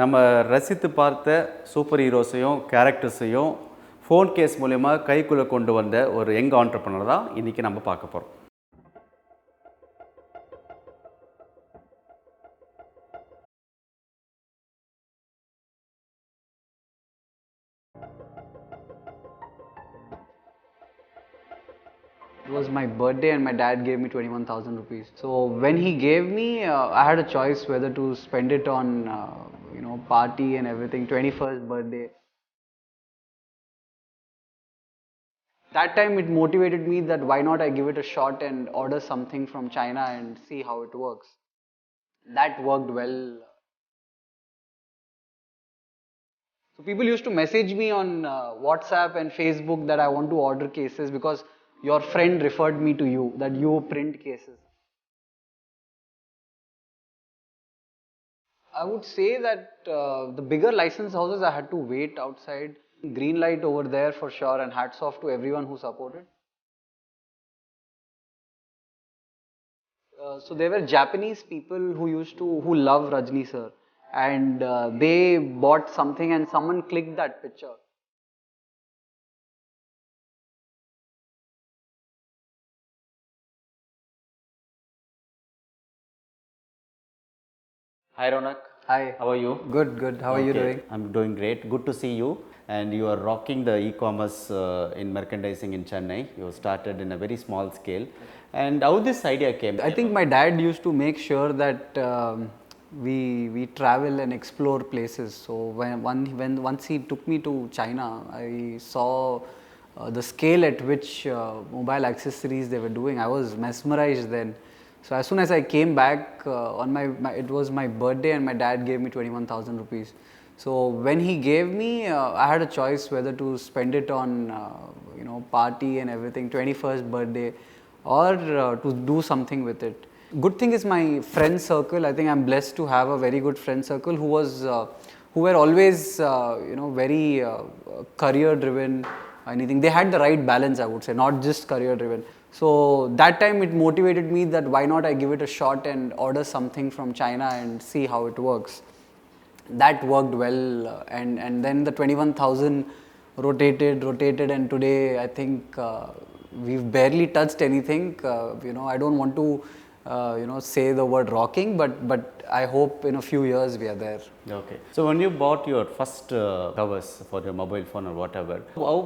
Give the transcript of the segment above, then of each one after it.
நம்ம ரசித்து பார்த்த சூப்பர் ஹீரோஸையும் கேரக்டர்ஸையும் ஃபோன் கேஸ் மூலமா கைக்குள்ளே கொண்டு வந்த ஒரு யங் ஆண்டர்ப்ரனர் தான் இன்றைக்கி நம்ம பார்க்க போகிறோம். It was my birthday and my dad gave me 21,000 rupees. So when he gave me, I had a choice whether to spend it on, party and everything, 21st birthday. That time it motivated me that why not I give it a shot and order something from China and see how it works. That worked well. So people used to message me on WhatsApp and Facebook that I want to order cases because your friend referred me to you, that you print cases. I would say that the bigger license houses I had to wait outside. Green light over there for sure, and hats off to everyone who supported. So there were Japanese people who love Rajni sir, and they bought something and someone clicked that picture. Hi Ronak. Hi. How are you? Good. How are you doing? I'm doing great. Good to see you. And you are rocking the e-commerce in merchandising in Chennai. You started in a very small scale. And how this idea came? I think my dad used to make sure that we travel and explore places. So once he took me to China, I saw the scale at which mobile accessories they were doing. I was mesmerized then. So as soon as I came back on it was my birthday and my dad gave me 21,000 rupees. So when he gave me, I had a choice whether to spend it on party and everything, 21st birthday, or to do something with it. Good thing is my friend circle. I think I'm blessed to have a very good friend circle who were always very career driven. Anything, they had the right balance, I would say, not just career driven. So that time it motivated me that why not I give it a shot and order something from China and see how it works. That worked well, and then the 21,000 rotated, and today I think we've barely touched anything. I don't want to say the word rocking, but I hope in a few years we are there. Okay. So when you bought your first covers for your mobile phone or whatever, how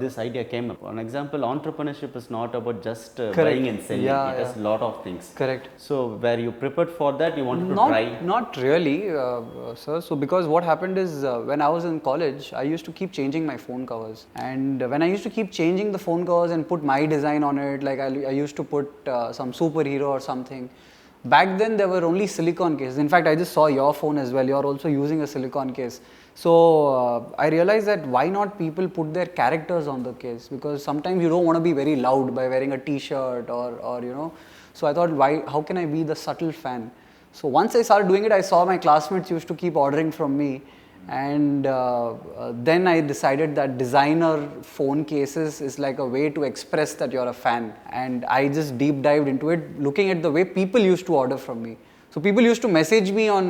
this idea came up? An example, entrepreneurship is not about just buying and selling. It has a lot of things. Correct. So were you prepared for that? You wanted to try? Not really, sir. So because what happened is when I was in college, I used to keep changing my phone covers. And when I used to keep changing the phone covers and put my design on it, like I used to put some superhero or something. Back then there were only silicone cases. In fact, I just saw your phone as well. You're also using a silicone case. So I realized that why not people put their characters on the case, because sometimes you don't want to be very loud by wearing a t-shirt or. So I thought, how can I be the subtle fan? So once I started doing it, I saw my classmates used to keep ordering from me. And then I decided that designer phone cases is like a way to express that you're a fan. And I just deep dived into it, looking at the way people used to order from me. So people used to message me on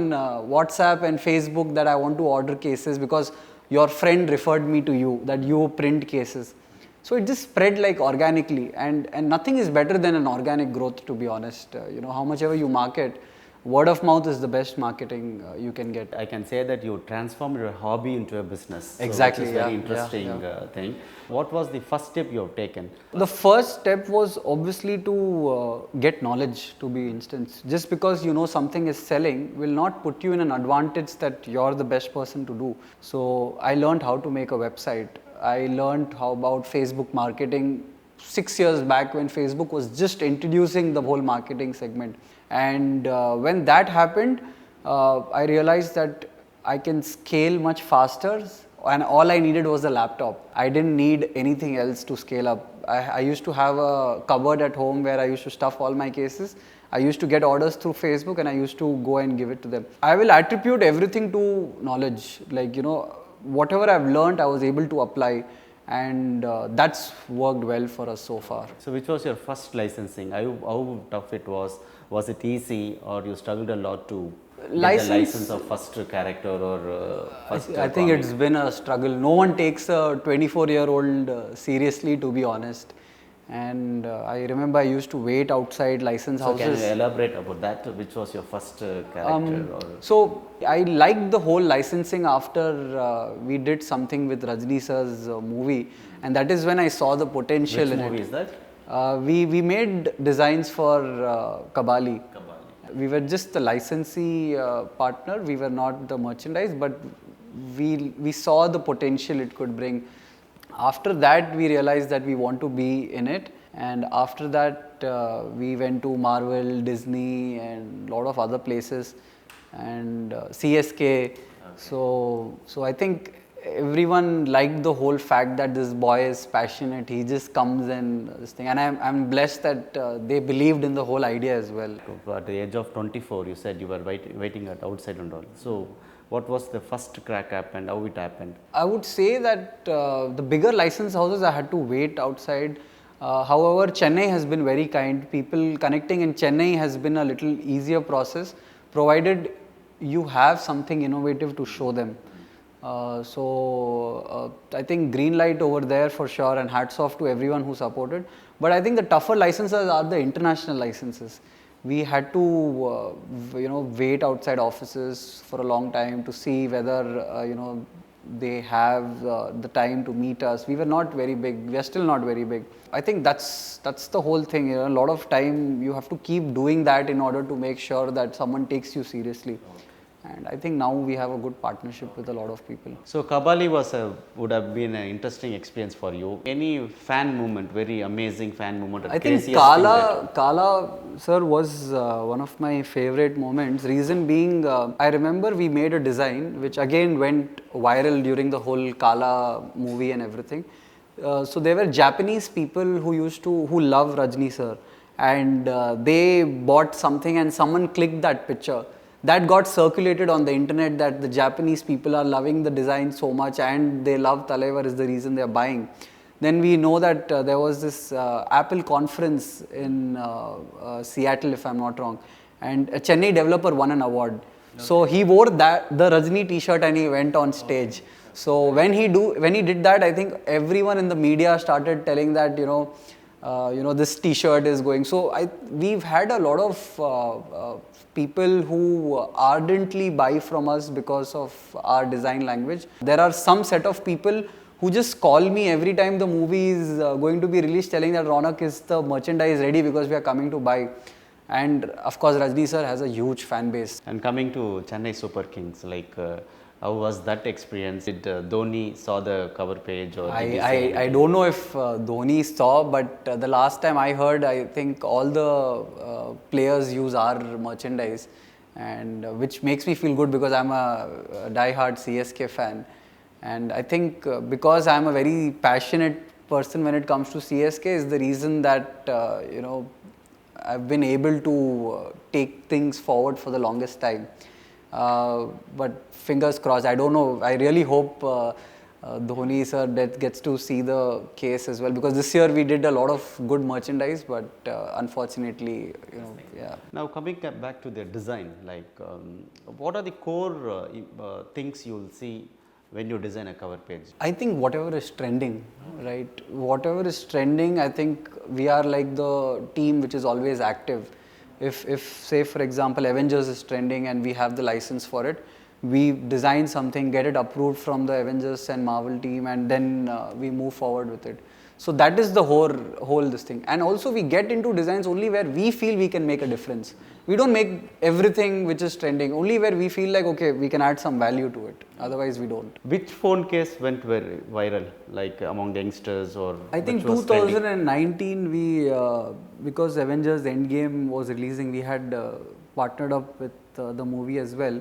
WhatsApp and Facebook that I want to order cases because your friend referred me to you, that you print cases. So it just spread like organically, and nothing is better than an organic growth, to be honest. How much ever you market, word of mouth is the best marketing you can get. I can say that you transformed your hobby into a business. Exactly. So, which is very interesting thing. What was the first step you have taken? The first step was obviously to get knowledge, to be instance. Just because you know something is selling will not put you in an advantage that you're the best person to do. So I learned how to make a website. I learned how about Facebook marketing 6 years back when Facebook was just introducing the whole marketing segment. And when that happened, I realized that I can scale much faster, and all I needed was a laptop. I didn't need anything else to scale up. I used to have a cupboard at home where I used to stuff all my cases. I used to get orders through Facebook and I used to go and give it to them. I will attribute everything to knowledge. Whatever I've learned, I was able to apply, and that's worked well for us so far. So which was your first licensing? How tough it was? Was it easy, or you struggled a lot to get the license of first character or first I think comic? it's been a struggle. No one takes a 24-year-old seriously, to be honest. And I remember I used to wait outside license So can houses. you elaborate about that? Which was your first character? Or So I liked the whole licensing after we did something with Rajni sir's movie, and that is when I saw the potential which in movie it. is that? We made designs for Kabali. Kabali. We were just the licensee partner. We were not the merchandise, but we saw the potential it could bring. After that, we realized that we want to be in it, and after that, we went to Marvel, Disney, and a lot of other places, and CSK. So I think everyone liked the whole fact that this boy is passionate. He just comes and this thing, and I'm blessed that they believed in the whole idea as well. At the age of 24, you said you were waiting at outside and all. So what was the first crack happened? How it happened? I would say that the bigger license houses I had to wait outside. However, Chennai has been very kind. People connecting in Chennai has been a little easier process, provided you have something innovative to show them. I think green light over there for sure, and hats off to everyone who supported. But I think the tougher licenses are the international licenses. We had to wait outside offices for a long time to see whether they have the time to meet us. We were not very big. We are still not very big. I think that's the whole thing. A lot of time you have to keep doing that in order to make sure that someone takes you seriously. And I think now we have a good partnership with a lot of people. So Kabali would have been an interesting experience for you. Any fan moment, very amazing fan moment? I think Kala sir was one of my favorite moments. Reason being, I remember we made a design which again went viral during the whole Kala movie and everything. So there were Japanese people who love Rajni sir, and they bought something and someone clicked that picture. That got circulated on the internet that the Japanese people are loving the design so much and they love Talaivar is the reason they are buying. Then we know that there was this Apple conference in Seattle, if I'm not wrong, and a Chennai developer won an award. Okay. So he wore the Rajni t-shirt and he went on stage. So when he did that, I think everyone in the media started telling that this t-shirt is going. So we've had a lot of people who ardently buy from us because of our design language. There are some set of people who just call me every time the movie is going to be released, telling that Ronak, is the merchandise ready because we are coming to buy. And of course Rajni sir has a huge fan base. And coming to Chennai Super Kings, how was that experience? Did Dhoni saw the cover page? Or I don't know if Dhoni saw, but the last time I heard, I think all the players use our merchandise, and which makes me feel good because I'm a die-hard CSK fan. And I think because I'm a very passionate person when it comes to CSK is the reason that I've been able to take things forward for the longest time. But fingers crossed, I don't know. I really hope Dhoni sir gets to see the case as well, because this year we did a lot of good merchandise, but unfortunately, yeah. Now coming back to the design, what are the core things you'll see when you design a cover page? I think whatever is trending, right? Whatever is trending, I think we are like the team which is always active. If say for example Avengers is trending and we have the license for it, we design something, get it approved from the Avengers and Marvel team, and then we move forward with it. So that is the whole this thing. And also we get into designs only where we feel we can make a difference. We don't make everything which is trending, only where we feel like, okay, we can add some value to it. Otherwise we don't. Which phone case went very viral, among youngsters, or I think 2019 we, because Avengers Endgame was releasing, we had partnered up with the movie as well.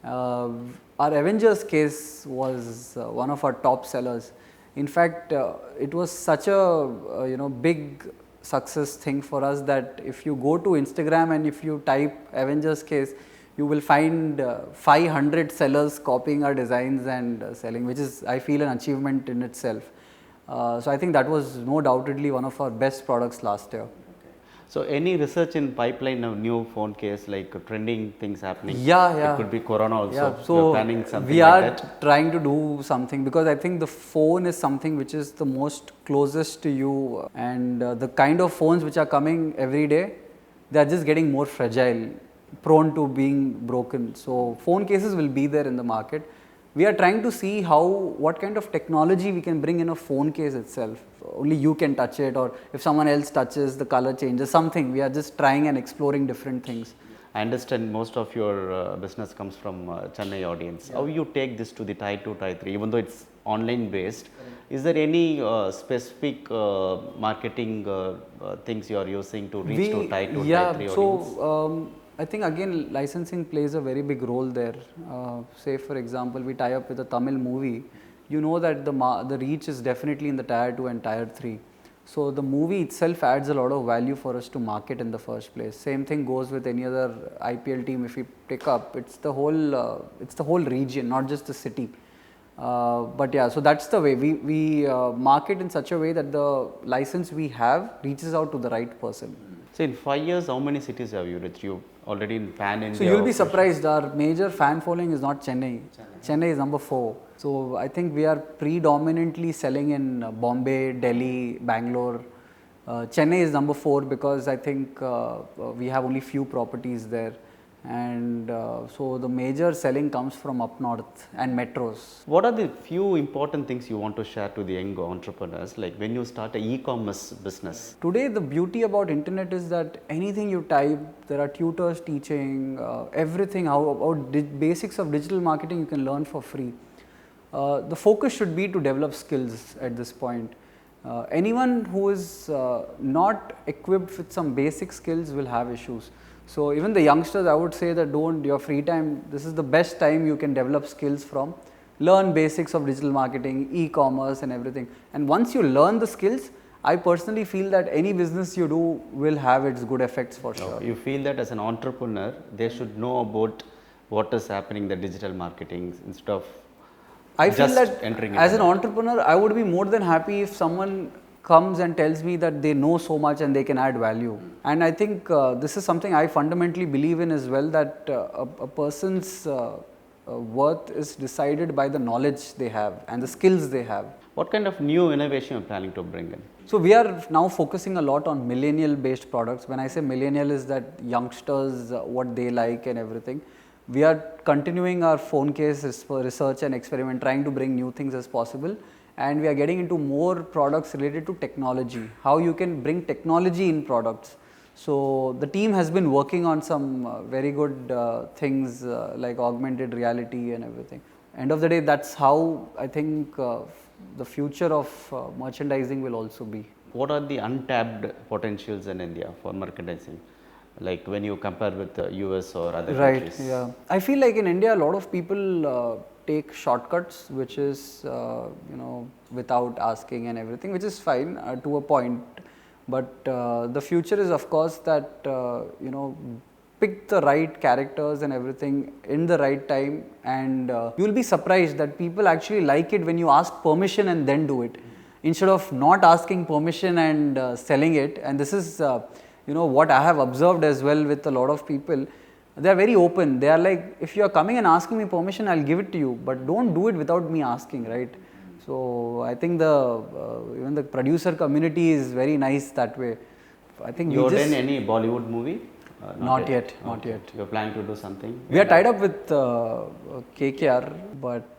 Our Avengers case was one of our top sellers. In fact, it was such a big success thing for us that if you go to Instagram and if you type Avengers case, you will find 500 sellers copying our designs and selling, which is, I feel, an achievement in itself. So I think that was no doubtedly one of our best products last year. So any research in pipeline of new phone case, like trending things happening? Yeah. It could be Corona also. Yeah, so You're planning something we like are that? trying to do something because I think the phone is something which is the most closest to you, and the kind of phones which are coming every day, they are just getting more fragile, prone to being broken. So phone cases will be there in the market. We are trying to see what kind of technology we can bring in a phone case itself. Only you can touch it, or if someone else touches, the color changes, something. We are just trying and exploring different things. I understand most of your business comes from Chennai audience. How you take this to the Tier 2, Tier 3, even though it's online based? Is there any specific marketing things you are using to reach to Tier 2, Tier 3 audience? So I think again licensing plays a very big role there. Say for example, we tie up with a Tamil movie, you know that the reach is definitely in the Tier 2 and Tier 3. So the movie itself adds a lot of value for us to market in the first place. Same thing goes with any other IPL team. If we pick up, it's the whole region, not just the city. But yeah, so that's the way we market in such a way that the license we have reaches out to the right person. So in 5 years, how many cities have you reached? You already in pan India. So you'll be surprised. Our major fan following is not Chennai. Chennai is number 4. So I think we are predominantly selling in Bombay, Delhi, Bangalore. Chennai is number 4 because I think we have only few properties there, and so the major selling comes from up north and metros. What are the few important things you want to share to the young entrepreneurs, like when you start an e-commerce business? Today the beauty about internet is that anything you type, there are tutors teaching everything about basics of digital marketing you can learn for free. The focus should be to develop skills at this point. Anyone who is not equipped with some basic skills will have issues. So even the youngsters, I would say that your free time, this is the best time you can develop skills from. Learn basics of digital marketing, e-commerce and everything. And once you learn the skills, I personally feel that any business you do will have its good effects for sure. You feel that as an entrepreneur, they should know about what is happening in the digital marketing instead of I feel that as an entrepreneur, entrepreneur, I would be more than happy if someone comes and tells me that they know so much and they can add value. And I think this is something I fundamentally believe in as well, that a person's worth is decided by the knowledge they have and the skills they have. What kind of new innovation are you planning to bring in? So we are now focusing a lot on millennial based products. When I say millennial, is that youngsters, what they like and everything. We are continuing our phone case research and experiment, trying to bring new things as possible, and we are getting into more products related to technology, how you can bring technology in products. So the team has been working on some very good things like augmented reality and everything. End of the day, that's how I think the future of merchandising will also be. What are the untapped potentials in India for merchandising? Like when you compare with the US or other countries? Right, yeah. I feel like in India, a lot of people take shortcuts, which is, without asking and everything, which is fine to a point. But the future is, of course, that, pick the right characters and everything in the right time, and you will be surprised that people actually like it when you ask permission and then do it, instead of not asking permission and selling it. And this is what I have observed as well with a lot of people. They are very open. They are like, if you are coming and asking me permission, I'll give it to you, but don't do it without me asking, right? So I think even the producer community is very nice that way. I think you done any Bollywood movie? Not yet. You're planning to do something? We are tied up with KKR, but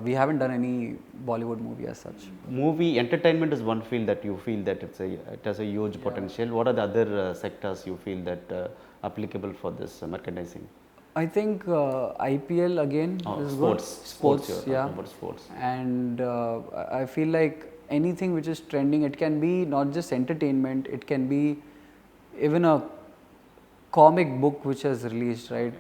we haven't done any Bollywood movie as such. Movie entertainment is one field that you feel that it has a huge potential. What are the other sectors you feel that applicable for this merchandising? I think IPL again is sports. good. Sports, yeah. About sports. And I feel like anything which is trending, it can be not just entertainment, it can be even a comic book which has released, right?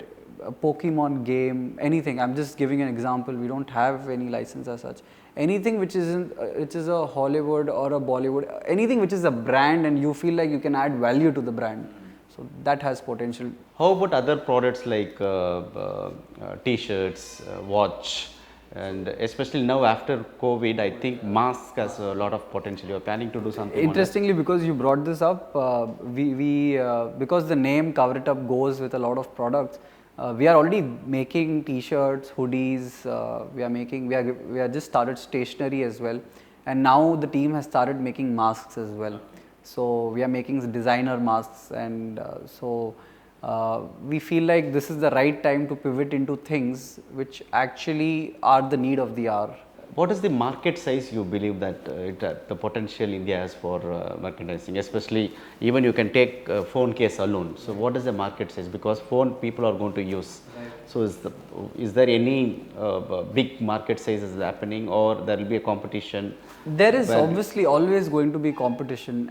A Pokemon game, anything. I'm just giving an example. We don't have any license as such. Anything which is a Hollywood or a Bollywood, anything which is a brand and you feel like you can add value to the brand. So that has potential. How about other products like T-shirts, watch, And especially now after COVID, I think mask has a lot of potential. You're planning to do something on that? Interestingly, because you brought this up, because the name Cover It Up goes with a lot of products, we are already making t-shirts, hoodies, we are just started stationery as well, and now the team has started making masks as well. So we are making designer masks, and we feel like this is the right time to pivot into things which actually are the need of the hour. What is the market size you believe that the potential India has for merchandising, especially even you can take phone case alone. So what is the market size? Because phone people are going to use. So is there any big market size is happening, or there will be a competition? There is obviously always going to be competition,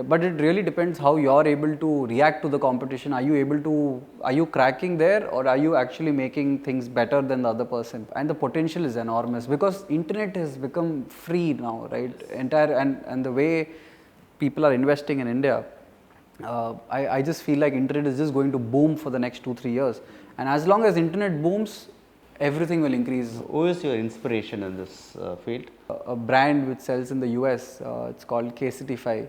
but it really depends how you are able to react to the competition. Are you cracking there, or are you actually making things better than the other person? And the potential is enormous because internet has become free now, right? And the way people are investing in India, I just feel like internet is just going to boom for the next 2-3 years. And as long as internet booms, everything will increase. Who is your inspiration in this field? A brand which sells in the US, it's called K-Citify,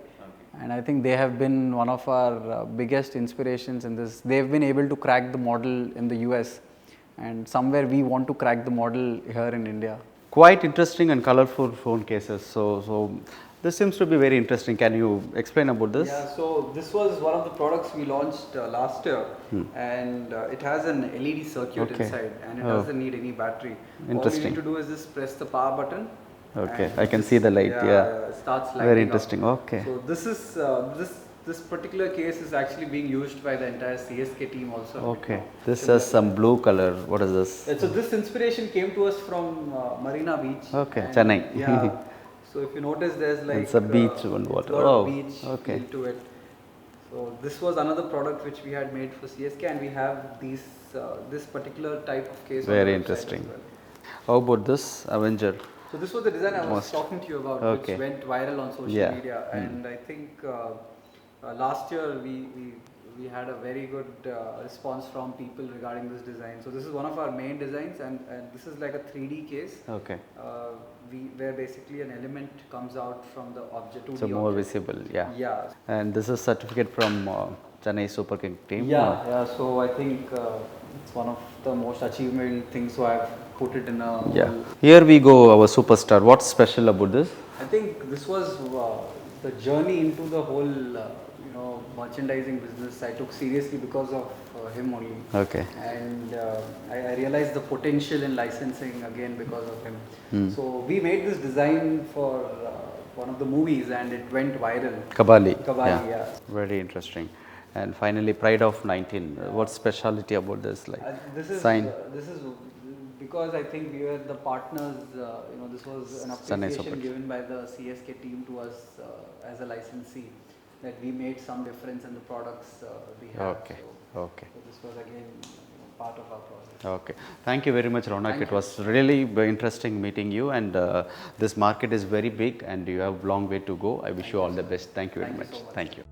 and I think they have been one of our biggest inspirations in this. They've been able to crack the model in the US, and somewhere we want to crack the model here in India. Quite interesting and colorful phone cases. So this seems to be very interesting. Can you explain about this? Yeah, so this was one of the products we launched last year, and it has an LED circuit inside, and it doesn't need any battery. Interesting. All you need to do is just press the power button. Okay, I can see the light. Yeah, it starts lighting very up. interesting. Okay. So this is this particular case is actually being used by the entire CSK team also. Okay, this has some blue color. What is this? So this inspiration came to us from Marina Beach. Okay, and, Chennai. Yeah. So if you notice, there's like It's a beach and water. lot Oh, of beach okay. feel to it. So this was another product which we had made for CSK, and we have this particular type of case. on Very the website interesting. as well. How about this Avenger? So this was the design I was talking to you about, Okay. which went viral on social Yeah. media, and I think last year we had a very good response from people regarding this design. So this is one of our main designs, and this is like a 3D case. Okay. Where basically an element comes out from the object. 2D So more object. visible. Yeah. Yeah. And this is certificate from Chennai Super King team. Yeah. So I think it's one of the most achievable things. So I've put it in a. Yeah. whole- Here we go. Our superstar. What's special about this? I think this was the journey into the whole merchandising business. I took seriously because of him only. Okay. And I realized the potential in licensing again because of him. So we made this design for one of the movies, and it went viral. Kabali. Kabali, yeah. Very interesting. And finally, Pride of 19. What's speciality about this? Like This is sign. because I think we were the partners. This was an Chennai appreciation Super. given by the CSK team to us as a licensee, that we made some difference in the products we have. Okay. So, Okay. so this was again part of our process. Okay. Thank you very much, Ronak. Thank It was really very interesting meeting you, and this market is very big and you have long way to go. I wish you all the best. Thank you very Thank you much. so much. Thank you.